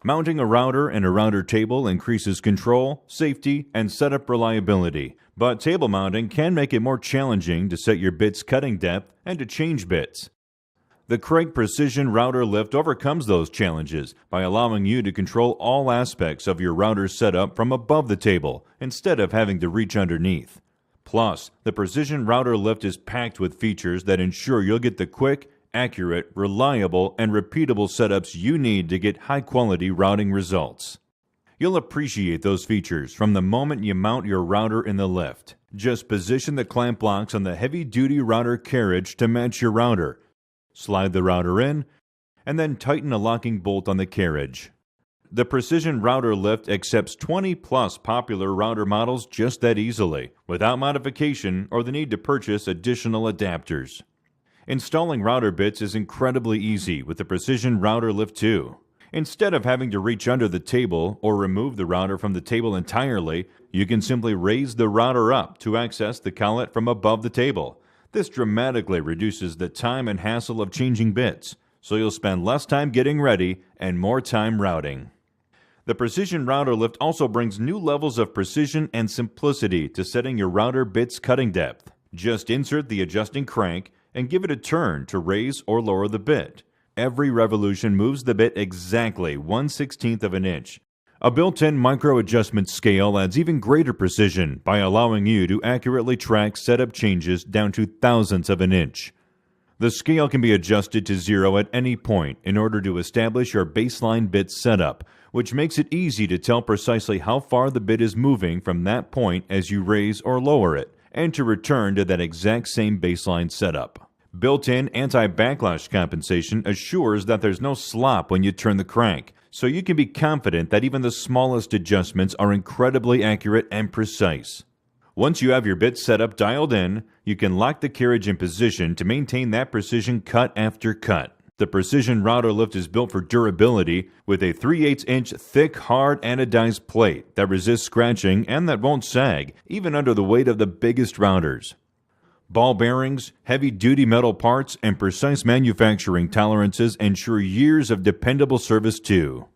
Mounting a router and a router table increases control, safety, and setup reliability, but table mounting can make it more challenging to set your bit's cutting depth and to change bits. The Kreg Precision Router Lift overcomes those challenges by allowing you to control all aspects of your router setup from above the table instead of having to reach underneath. Plus, the Precision Router Lift is packed with features that ensure you'll get the quick, accurate, reliable, and repeatable setups you need to get high-quality routing results. You'll appreciate those features from the moment you mount your router in the lift. Just position the clamp blocks on the heavy-duty router carriage to match your router. Slide the router in, and then tighten a locking bolt on the carriage. The Precision Router Lift accepts 20-plus popular router models just that easily, without modification or the need to purchase additional adapters. Installing router bits is incredibly easy with the Precision Router Lift 2. Instead of having to reach under the table or remove the router from the table entirely, you can simply raise the router up to access the collet from above the table. This dramatically reduces the time and hassle of changing bits, so you'll spend less time getting ready and more time routing. The Precision Router Lift also brings new levels of precision and simplicity to setting your router bit's cutting depth. Just insert the adjusting crank and give it a turn to raise or lower the bit. Every revolution moves the bit exactly 1/16 of an inch. A built-in micro-adjustment scale adds even greater precision by allowing you to accurately track setup changes down to thousandths of an inch. The scale can be adjusted to 0 at any point in order to establish your baseline bit setup, which makes it easy to tell precisely how far the bit is moving from that point as you raise or lower it, and to return to that exact same baseline setup. Built-in anti-backlash compensation assures that there's no slop when you turn the crank, so you can be confident that even the smallest adjustments are incredibly accurate and precise. Once you have your bit setup dialed in, you can lock the carriage in position to maintain that precision cut after cut. The Precision Router Lift is built for durability with a 3/8-inch thick, hard anodized plate that resists scratching and that won't sag, even under the weight of the biggest routers. Ball bearings, heavy-duty metal parts, and precise manufacturing tolerances ensure years of dependable service too.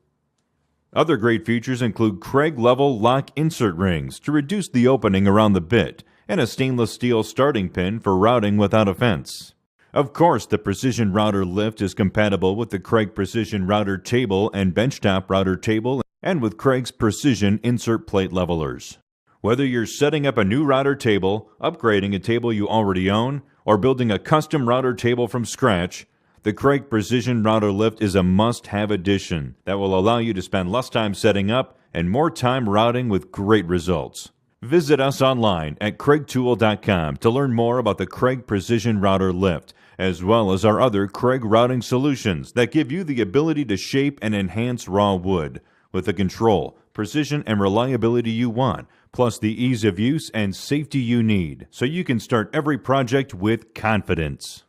Other great features include Kreg-level lock insert rings to reduce the opening around the bit, and a stainless steel starting pin for routing without offense. Of course, the Precision Router Lift is compatible with the Kreg Precision Router Table and Benchtop Router Table, and with Kreg's Precision Insert Plate Levelers. Whether you're setting up a new router table, upgrading a table you already own, or building a custom router table from scratch, the Kreg Precision Router Lift is a must-have addition that will allow you to spend less time setting up and more time routing with great results. Visit us online at KregTool.com to learn more about the Kreg Precision Router Lift, as well as our other Kreg routing solutions that give you the ability to shape and enhance raw wood with the control, precision, and reliability you want, plus the ease of use and safety you need, so you can start every project with confidence.